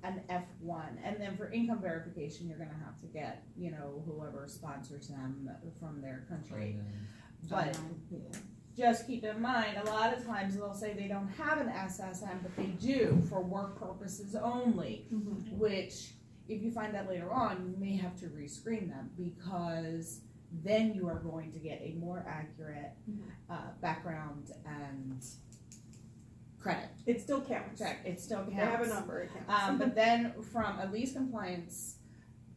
an F1, and then for income verification, you're gonna have to get, whoever sponsors them from their country. But just keep in mind, a lot of times they'll say they don't have an SSN, but they do for work purposes only, which, if you find that later on, you may have to rescreen them, because then you are going to get a more accurate background and credit. It still counts. Check, it still counts. They have a number, it counts. But then from a lease compliance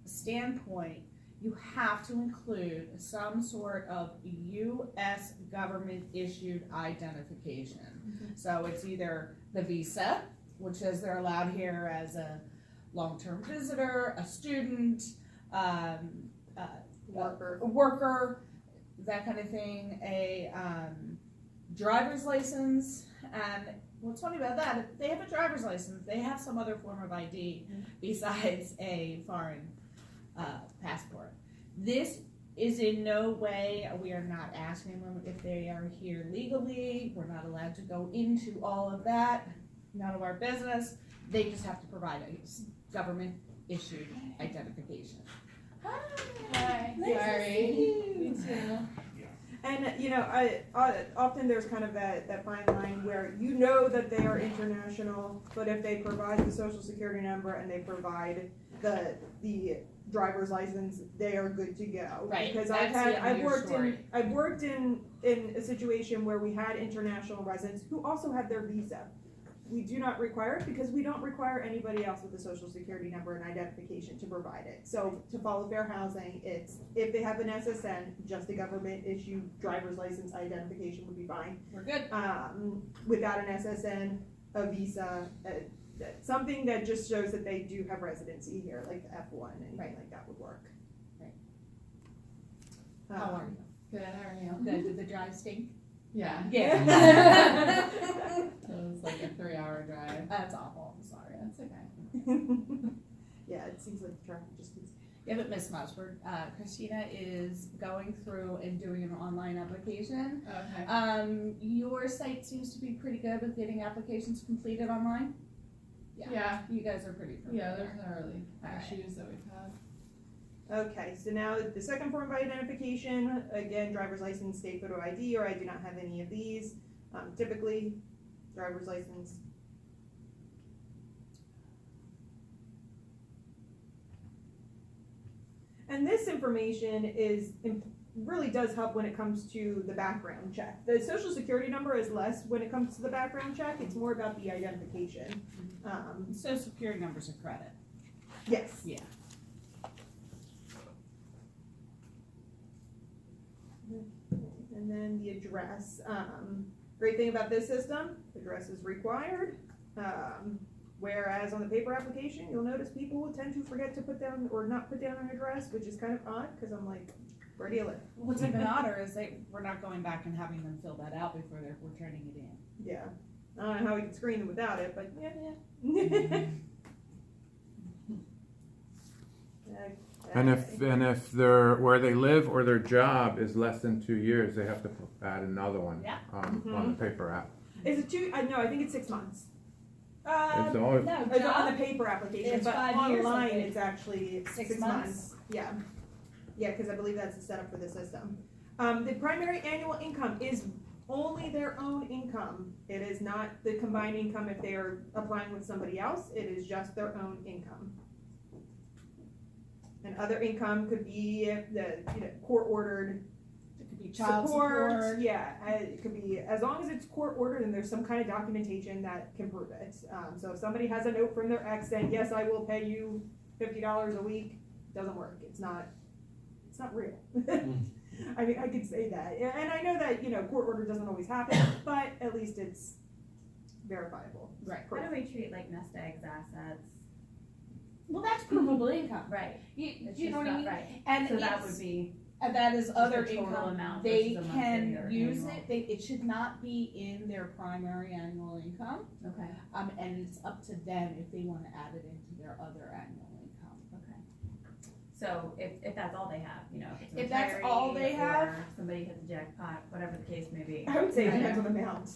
standpoint, you have to include some sort of U.S. government issued identification. So it's either the visa, which says they're allowed here as a long-term visitor, a student, a worker, that kind of thing, a driver's license. And what's funny about that, if they have a driver's license, they have some other form of ID besides a foreign passport. This is in no way, we are not asking them if they are here legally. We're not allowed to go into all of that. None of our business. They just have to provide a government issued identification. Hi. Nice Sorry. to see you. Me too. And I often there's kind of that fine line where that they are international, but if they provide the social security number and they provide the driver's license, they are good to go. Right. Because That's I've worked in a situation where we had international residents who also had their visa. We do not require it because we don't require anybody else with a social security number and identification to provide it. So to follow fair housing, it's if they have an SSN, just a government issued driver's license identification would be fine. We're good. Without an SSN, a visa, something that just shows that they do have residency here, like the F1, anything like that would work. Right. How are you? Good, how are you? Good. Did the drive stink? Yeah. Yeah. It was like a 3-hour drive. That's awful. I'm sorry. That's okay. Yeah, it seems like the traffic just keeps. Yeah, but Miss Musford, Christina is going through and doing an online application. Okay. Your site seems to be pretty good with getting applications completed online. Yeah. You guys are pretty familiar. Yeah, there's no really Alright. issues that we've had. Okay, so now the second form of identification, again, driver's license, state photo ID, or I do not have any of these. Typically, driver's license. And this information really does help when it comes to the background check. The social security number is less when it comes to the background check. It's more about the identification. Social security numbers are credit. Yes. Yeah. And then the address. Great thing about this system, address is required. Whereas on the paper application, you'll notice people will tend to forget to put down or not put down an address, which is kind of odd because I'm like, where do you live? What's even odder is we're not going back and having them fill that out before we're turning it in. Yeah. I don't know how we can screen them without it, but yeah. And if they're where they live or their job is less than 2 years, they have to add another one Yeah. on the paper app. Is it 2? No, I think it's 6 months. It's always, No, It's on the paper application, It's but 5 years, I online think. it's actually 6 months. Yeah. Yeah, because I believe that's the setup for the system. The primary annual income is only their own income. It is not the combined income if they are applying with somebody else. It is just their own income. And other income could be the court ordered It could be child support. Yeah, it could be as long as it's court ordered and there's some kind of documentation that can prove it. So if somebody has a note from their ex saying, yes, I will pay you $50 a week, doesn't work. It's not real. I mean, I could say that, and I know that court order doesn't always happen, but at least it's verifiable. Right. How do we treat like nest eggs assets? Well, that's provable income. Right. You It's know just what I not mean? right. And So that it's- would be And that is just other the total income. amount They versus a can monthly or use annual. it. It should not be in their primary annual income. okay. And it's up to them if they want to add it into their other annual income. Okay. So if that's all they have, you know, if it's a If that's all they retiree have- or somebody hits a jackpot, whatever the case may be. I would say it Right. depends on the amount.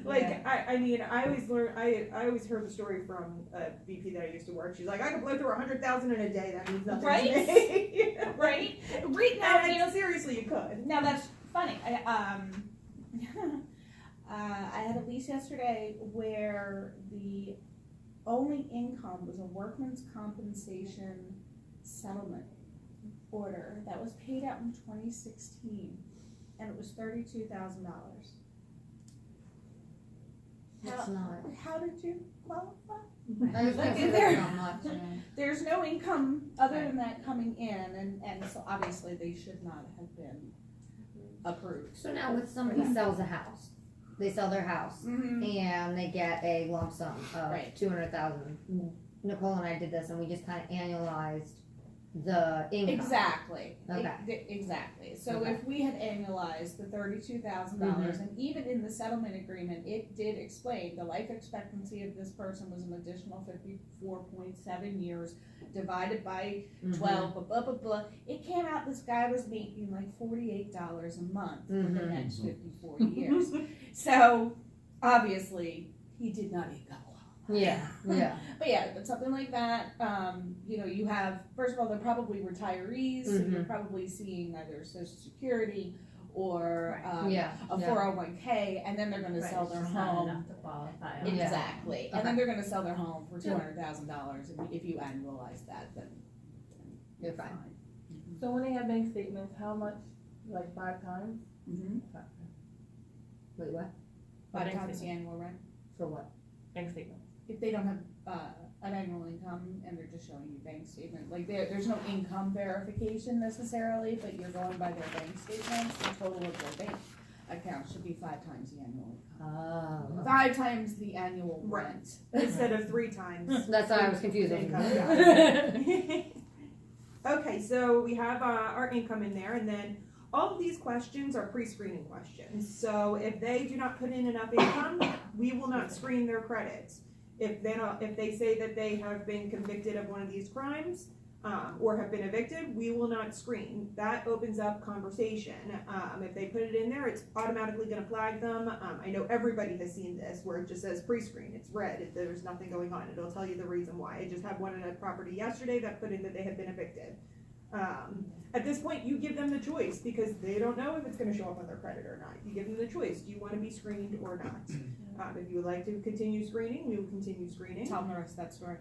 Like, Yeah. I mean, I always heard the story from a VP that I used to work. She's like, I could blow through 100,000 in a day. That means nothing Right? to me. Right? Right now, And seriously, you could. now that's funny. I had a lease yesterday where the only income was a workman's compensation settlement order that was paid out in 2016, and it was $32,000. It's not. How did you qualify? I was gonna Like, say there- that's not much, yeah. There's no income other than that coming in, and so obviously they should not have been approved. So now with somebody sells a house, they sell their house Mm-hmm. and they get a lump sum of Right. 200,000. Nicole and I did this and we just kind of annualized the income. Exactly. Okay. Exactly. So Okay. if we had annualized the $32,000, and even in the settlement agreement, it did explain the life expectancy of this person was an additional 54.7 years divided by 12, blah, blah, blah, blah. It came out this guy was making like $48 a month for the Mhm. next 54 years. So obviously he did not income qualify. Yeah, yeah. But yeah, but something like that, you know, you have, first of all, they're probably retirees, so you're probably seeing either social security or Yeah. a 401k, and then they're gonna Right, sell it's their just not home. enough to qualify. Yeah. Exactly, and then they're gonna sell their home for $200,000, and if you annualize that, then You're fine. So when they have bank statements, how much, like 5 times? Wait, what? Five Bank times the statement. annual rent. For what? Bank statement. If they don't have, an annual income and they're just showing you bank statement, like there's no income verification necessarily, but you're going by their bank statements, the total of their bank account should be 5 times the annual income. Oh. 5 times the annual Right. rent. Instead of 3 times. That's why I was confused. Income, Yeah. yeah. Okay, so we have our income in there, and then all of these questions are pre-screening questions. So if they do not put in enough income, we will not screen their credits. If they say that they have been convicted of one of these crimes, or have been evicted, we will not screen. That opens up conversation. If they put it in there, it's automatically going to flag them. I know everybody has seen this where it just says pre-screen. It's red. There's nothing going on. It'll tell you the reason why. I just had one in a property yesterday that put in that they had been evicted. At this point, you give them the choice because they don't know if it's going to show up on their credit or not. You give them the choice. Do you want to be screened or not? If you would like to continue screening, we will continue screening. Tell them the rest of that story.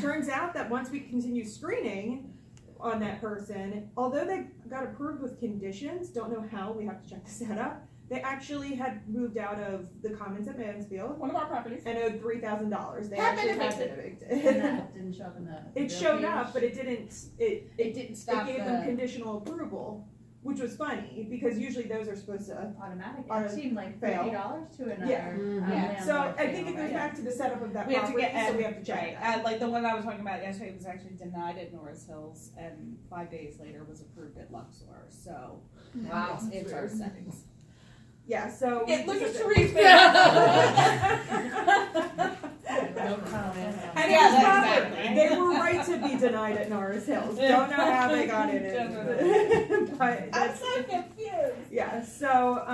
Turns out that once we continue screening on that person, although they got approved with conditions, don't know how, we have to check the setup, they actually had moved out of the Commons at Mansfield One of our properties. and owed $3,000. They Had been actually had been And evicted. that didn't show up in the. It bill showed page. up, but it didn't, it It didn't gave them conditional approval, which was funny because usually those are supposed to. Automatic, On it seemed like fail. $50 to another. Yeah. Mhm. Yeah. So I think it goes back to the setup of that We have to property, get, so we have to check right, that. like the one I was talking about yesterday was actually denied at Norris Hills, and 5 days later was approved at Luxor, so. Wow. It's our settings. Yeah, so. Yeah, look we at just- Sharice. No comment. And Yeah, it was that's proper. exactly. They were right to be denied at Norris Hills. Don't know how they got it in. But I'm that's, so confused. yeah, so,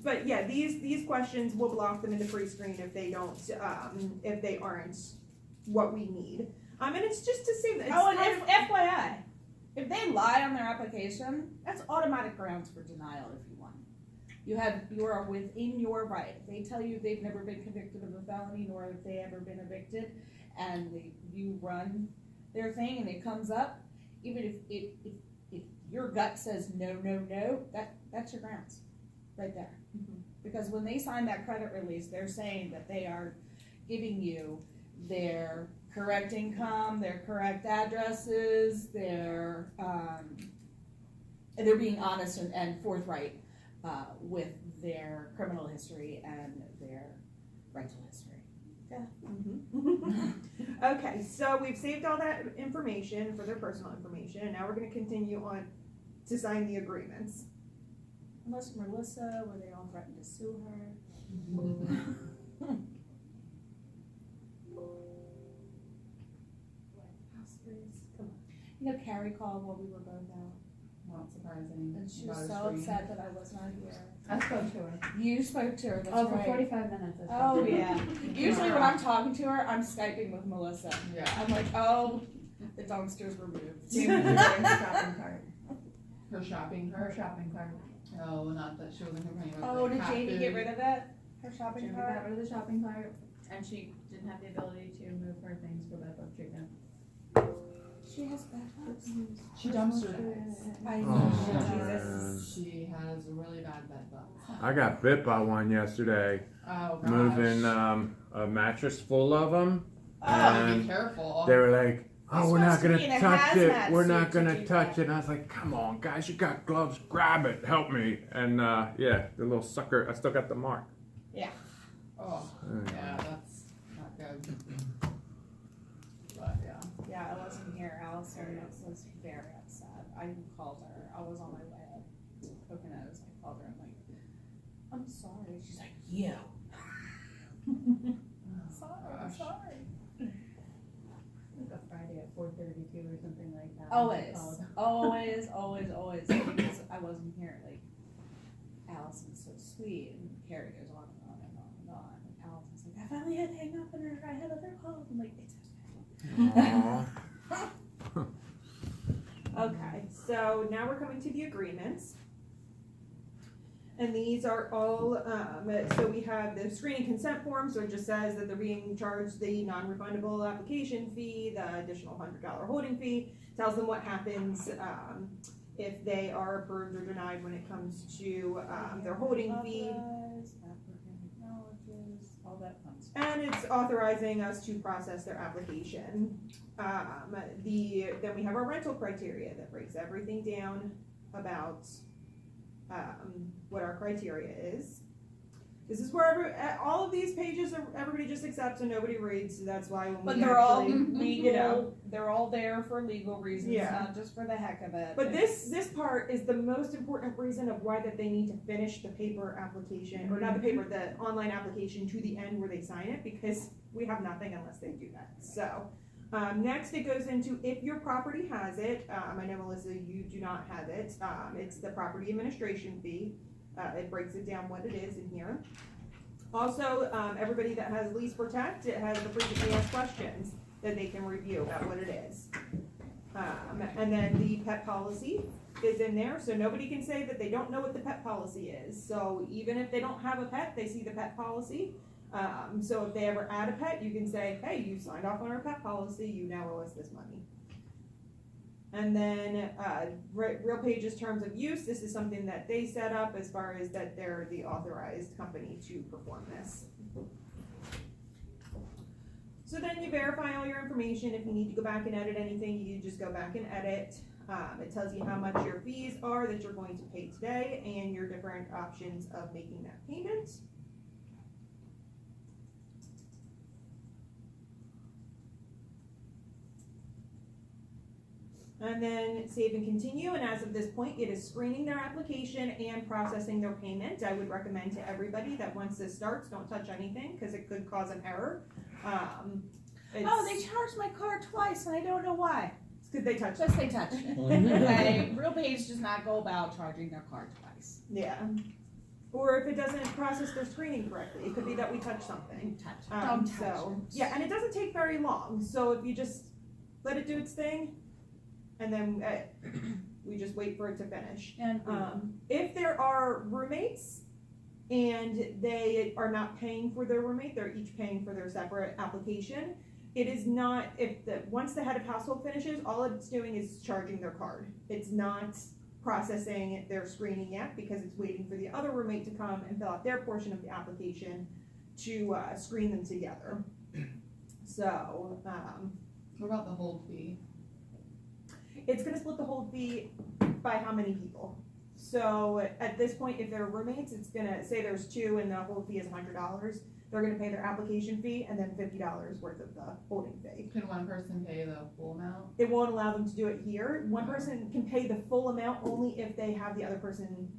but yeah, these questions, we'll block them in the pre-screen if they don't, if they aren't what we need. And it's just to say that it's Oh, and kind of- FYI, if they lie on their application, that's automatic grounds for denial if you want. You are within your right. If they tell you they've never been convicted of a felony, nor have they ever been evicted, and you run their thing and it comes up, even if your gut says no, that's your grounds, right there. Because when they sign that credit release, they're saying that they are giving you their correct income, their correct addresses, they're being honest and forthright with their criminal history and their rental history. Okay, so we've saved all that information for their personal information, and now we're gonna continue on to sign the agreements. Unless Melissa, where they all threatened to sue her. House raise, come on. You know, Carrie called while we were both out, Not surprising. and she about was a so screen. upset that I was not here. I spoke to her. You spoke to her, that's Oh, for right. 45 minutes. I spoke Oh, to her. yeah. Usually when I'm talking to her, I'm Skyping with Melissa. Yeah. I'm like, oh, the dumpster's removed. Jamie was wearing her shopping cart. Her shopping Her cart? shopping cart. No, not that she wasn't complaining about Oh, like did cat Jamie food. get rid of it? Her shopping Jamie cart? got rid of the shopping cart, and she didn't have the ability to move her things for bed bug treatment. She has bad bugs. She dumpstered it. I Oh, know, man. Jesus. She has really bad bed bugs. I got bit by one yesterday, Oh gosh. moving a mattress full of them. Oh, And be careful. they were like, You're "Oh, we're not supposed to gonna be in a touch it. hazmat We're suit not to gonna do touch that." it." And I was like, "Come on, guys, you got gloves. Grab it. Help me." And yeah, the little sucker. I still got the mark. Oh, yeah, that's not good. But yeah. Yeah, I wasn't here. Allison was very upset. I called her. I was on my way up to Poconos. I called her. I'm like, I'm sorry. She's like, you. I'm Gosh. sorry. Like a Friday at 4:32 or something like that. Always, I called. always. Because I wasn't here. Like, Allison's so sweet, and Carrie goes on and on and on and on. And Allison's like, I finally had to hang up on her. I had other calls. I'm like, it's Aw. Okay, so now we're coming to the agreements. And these are all, so we have the screening consent form, so it just says that they're being charged the non-refundable application fee, the additional $100 holding fee, tells them what happens, if they are approved or denied when it comes to, their holding fee. Authorized, applicant acknowledges, all that fun stuff. And it's authorizing us to process their application. Then we have our rental criteria that breaks everything down about, what our criteria is. This is where all of these pages are, everybody just accepts and nobody reads, so that's why when But we they're all actually, you know. legal, they're all there for legal reasons, Yeah. not just for the heck of it. But this part is the most important reason of why that they need to finish the paper application, or not the paper, the online application to the end where they sign it, because we have nothing unless they do that. So, next it goes into if your property has it, I know Melissa, you do not have it, it's the property administration fee. It breaks it down what it is in here. Also, everybody that has Lease Protect, it has the frequently asked questions that they can review about what it is. And then the pet policy is in there, so nobody can say that they don't know what the pet policy is. So even if they don't have a pet, they see the pet policy. So if they ever add a pet, you can say, hey, you signed off on our pet policy, you now owe us this money. And then, Real Pages terms of use, this is something that they set up as far as that they're the authorized company to perform this. So then you verify all your information. If you need to go back and edit anything, you just go back and edit. It tells you how much your fees are that you're going to pay today and your different options of making that payment. And then save and continue, and as of this point, it is screening their application and processing their payment. I would recommend to everybody that once this starts, don't touch anything, because it could cause an error. Oh, they charged my card twice and I don't know why. It's because they touched it. Just they touched it. Okay, Real Page does not go about charging their card twice. Yeah. Or if it doesn't process their screening correctly, it could be that we touch something. Don't touch So, it. yeah, and it doesn't take very long, so if you just let it do its thing, and then we just wait for it to finish. And If there are roommates and they are not paying for their roommate, they're each paying for their separate application. It is not, once the head of household finishes, all it's doing is charging their card. It's not processing their screening yet because it's waiting for the other roommate to come and fill out their portion of the application to screen them together. So, What about the hold fee? it's gonna split the hold fee by how many people. So at this point, if they're roommates, it's gonna say there's two and the hold fee is $100. They're gonna pay their application fee and then $50 worth of the holding fee. Can one person pay the full amount? It won't allow them to do it here. One person can pay the full amount only if they have the other person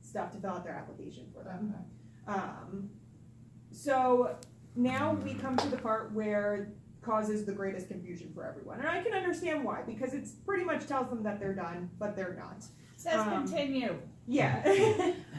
stuff to fill out their application for them. Okay. So now we come to the part where causes the greatest confusion for everyone. And I can understand why, because it's pretty much tells them that they're done, but they're not. Says continue. Yeah.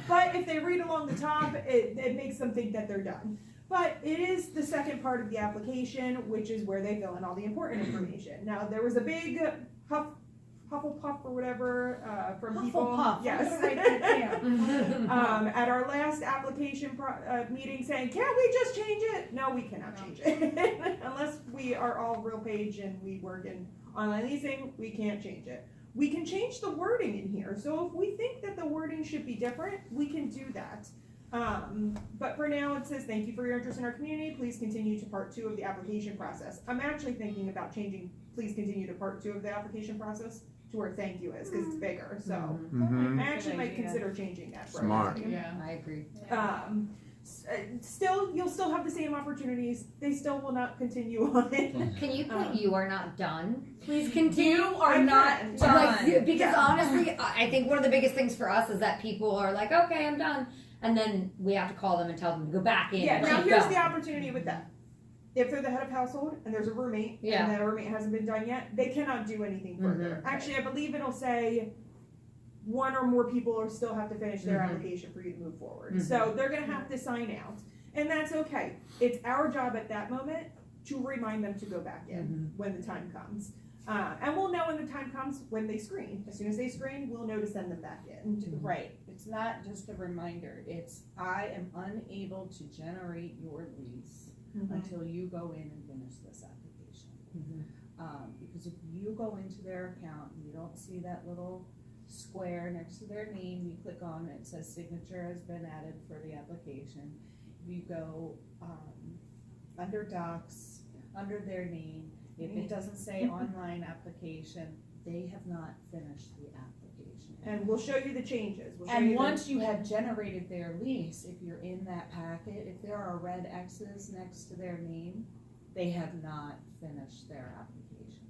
But if they read along the top, it makes them think that they're done. But it is the second part of the application, which is where they fill in all the important information. Now, there was a big Hufflepuff or whatever from people. Hufflepuff. Yes. I'm gonna write that down. At our last application meeting saying, can we just change it? No, we cannot change it. Unless we are all real page and we work in online leasing, we can't change it. We can change the wording in here. So if we think that the wording should be different, we can do that. But for now, it says, thank you for your interest in our community. Please continue to part 2 of the application process. I'm actually thinking about changing, please continue to part 2 of the application process to where thank you is, because it's bigger. So Mm-hmm. I actually Good might idea. consider changing that. For Smart. everybody. Yeah. I agree. Still, you'll still have the same opportunities. They still will not continue on it. Can you put Um, you are not done? Please continue. You are I not can. done. Like, because Yeah. honestly, I think one of the biggest things for us is that people are like, okay, I'm done. And then we have to call them and tell them to go back in. Yeah, and now keep here's going. the opportunity with that. If they're the head of household and there's a roommate Yeah. and that roommate hasn't been done yet, they cannot do anything further. Mhm. Actually, I believe it'll say one or more people are still have to finish their Mhm. application for you to move forward. Mhm. So they're gonna have to sign out. And that's okay. It's our job at that moment to remind them to go back in when the time comes. And we'll know when the time comes when they screen. As soon as they screen, we'll know to send them back in. Right, it's not just a reminder, it's I am unable to generate your lease until you go in and finish this application. Because if you go into their account and you don't see that little square next to their name, you click on it, it says signature has been added for the application. If you go, under docs, under their name, if it doesn't say online application, they have not finished the application. And we'll show you the changes. We'll show And you the- once you have generated their lease, if you're in that packet, if there are red X's next to their name, they have not finished their application.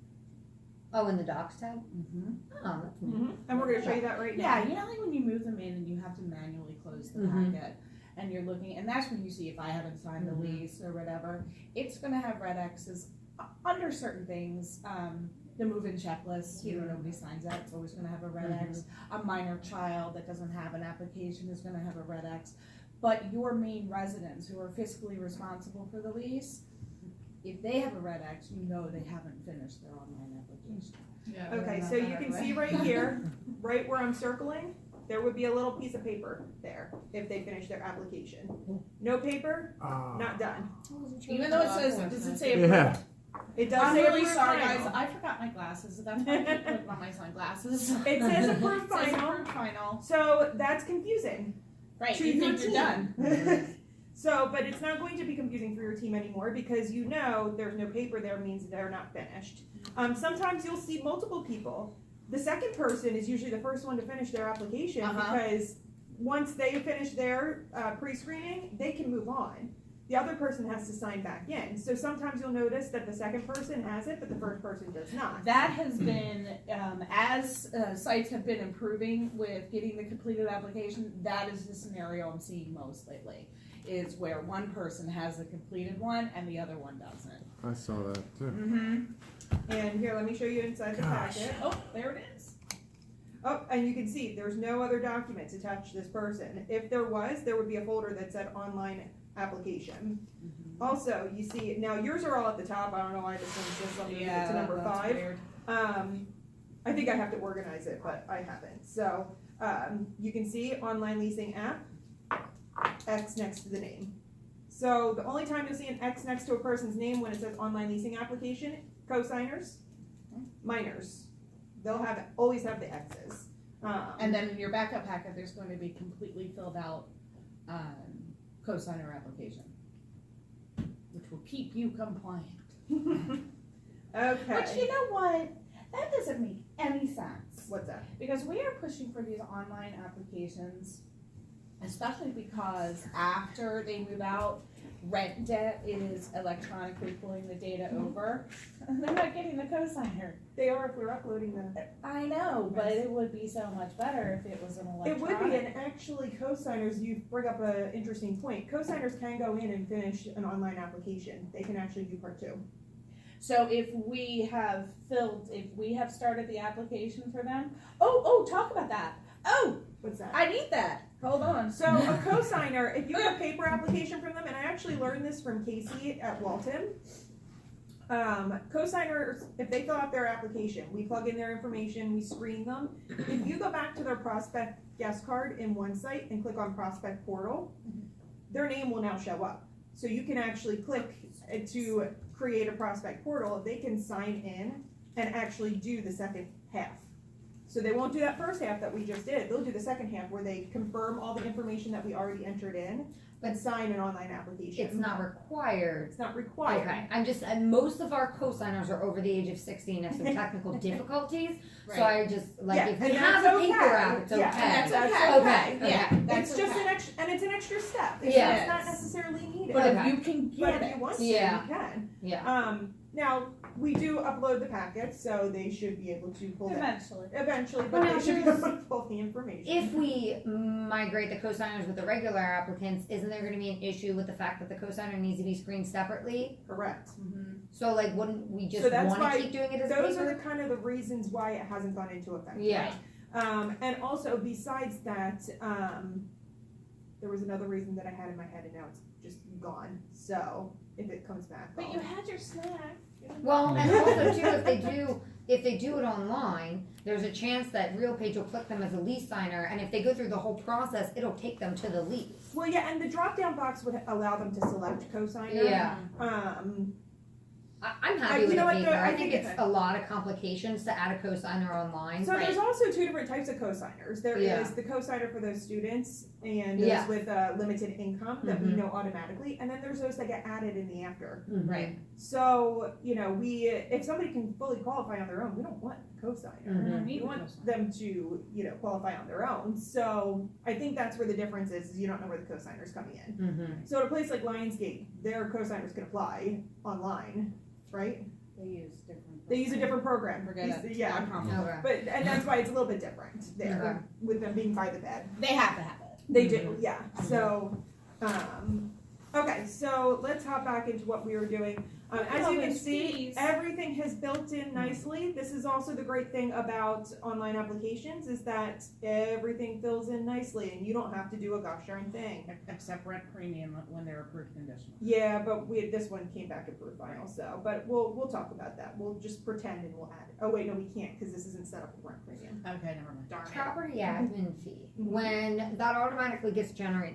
Oh, in the docs tab? Mm-hmm. Oh, that's neat. And we're gonna show you that right now. Yeah, you know like when you move them in and you have to manually close the Mhm. packet, and you're looking, and that's when you see if I haven't signed the Mhm. lease or whatever, it's gonna have red X's under certain things. The move-in checklist, you know, nobody signs that, it's always gonna have a red X. A minor child that doesn't have an application is gonna have a red X. But your main residents who are fiscally responsible for the lease, if they have a red X, you know they haven't finished their online application. Yeah. Okay, Yeah, so not you that can way. see right here, right where I'm circling, there would be a little piece of paper there if they finish their application. No paper, not done. Even though it says, does it say Yeah. approved? It does I'm say really approved sorry, final. guys, I forgot my glasses, that's why I keep putting on my sunglasses. It says approved It says final, approved final, so that's confusing. right, to you your think you're team. done. So, but it's not going to be confusing for your team anymore because you know there's no paper there means they're not finished. Sometimes you'll see multiple people. The second person is usually the first one to finish their application because once they finish their pre-screening, they can move on. The other person has to sign back in. So sometimes you'll notice that the second person has it, but the first person does not. That has been, as sites have been improving with getting the completed application, that is the scenario I'm seeing most lately. Is where one person has a completed one and the other one doesn't. I saw that too. Mm-hmm. And here, let me show you inside the Gosh. packet. Oh, there it is. Oh, and you can see there's no other documents attached to this person. If there was, there would be a folder that said online application. Also, you see, now yours are all at the top. I don't know why this one's just something to number 5. Weird. I think I have to organize it, but I haven't. So, you can see online leasing app, X next to the name. So the only time you'll see an X next to a person's name when it says online leasing application, co-signers, minors. They'll always have the X's. And then in your backup packet, there's going to be completely filled out cosigner application, which will keep you compliant. Okay. But you know what? That doesn't make any sense. What's that? Because we are pushing for these online applications, especially because after they move out, rent debt is electronically pulling the data over. They're not getting the cosigner. They are if we're uploading them. I know, but it would be so much better if it was an It electronic. would be, and actually co-signers, you bring up an interesting point. Co-signers can go in and finish an online application. They can actually do part 2. So if we have started the application for them, talk about that. Oh, What's that? I need that. Hold on. So a cosigner, if you get a paper application from them, and I actually learned this from Casey at Walton, cosigners, if they fill out their application, we plug in their information, we screen them. If you go back to their prospect guest card in one site and click on prospect portal, their name will now show up. So you can actually click to create a prospect portal. They can sign in and actually do the second half. So they won't do that first half that we just did. They'll do the second half where they confirm all the information that we already entered in, but sign an online application. It's not required. It's not required. Okay, and most of our co-signers are over the age of 60 and have some technical difficulties. So I just, like, Yeah, if we and have that's a paper okay. app, it's okay. Yeah, and that's okay. Okay, Yeah, okay. that's It's just okay. an extra, and it's an extra step. It's Yes. not necessarily needed. But Okay. if you can But get if it, you want to, Yeah. you can. Yeah. Now, we do upload the packets, so they should be able to pull that eventually. but Well, they should be now, able to pull the information. If we migrate the co-signers with the regular applicants, isn't there gonna be an issue with the fact that the co-signer needs to be screened separately? Correct. So like, wouldn't we just So that's wanna why keep doing it as a Those are paper? the kind of the reasons why it hasn't gone into effect. Yeah. And also besides that, there was another reason that I had in my head and now it's just gone. So if it comes back, But I'll- you had your snack. Well, and also too, if they do it online, there's a chance that RealPage will click them as a lease signer, and if they go through the whole process, it'll take them to the lease. Well, yeah, and the drop down box would allow them to select cosigner. Yeah. I'm happy you with know the what, paper. though, I I think think it's a lot of complications to add a cosigner online. So there's also two different types of cosigners. There is Yeah. the cosigner for those students and those Yeah. with limited income that we Mhm. know automatically, and then there's those that get added in the after. Mhm. Right. So if somebody can fully qualify on their own, we don't want a cosigner. Mhm. We want them to qualify on their own. So I think that's where the difference is you don't know where the cosigner's coming in. Mhm. So at a place like Lionsgate, their cosigners can apply online, right? They use They use different. a different program. Forget it. Yeah. Not complicated. Okay. But and that's why it's a little bit different there Okay. with them being by the bed. They have to have it. They do, yeah. So, okay, so let's hop back into what we were doing. As you can see, everything has built in nicely. This is also the great thing about online applications is that everything fills in nicely and you don't have to do a gosh darn thing. Except rent premium when they're approved conditional. Yeah, but this one came back approved final, so, but we'll talk about that. We'll just pretend and we'll add it. Oh wait, no, we can't because this isn't set up with rent premium. Okay, never mind. Darn it. Property admin fee. When that automatically gets generated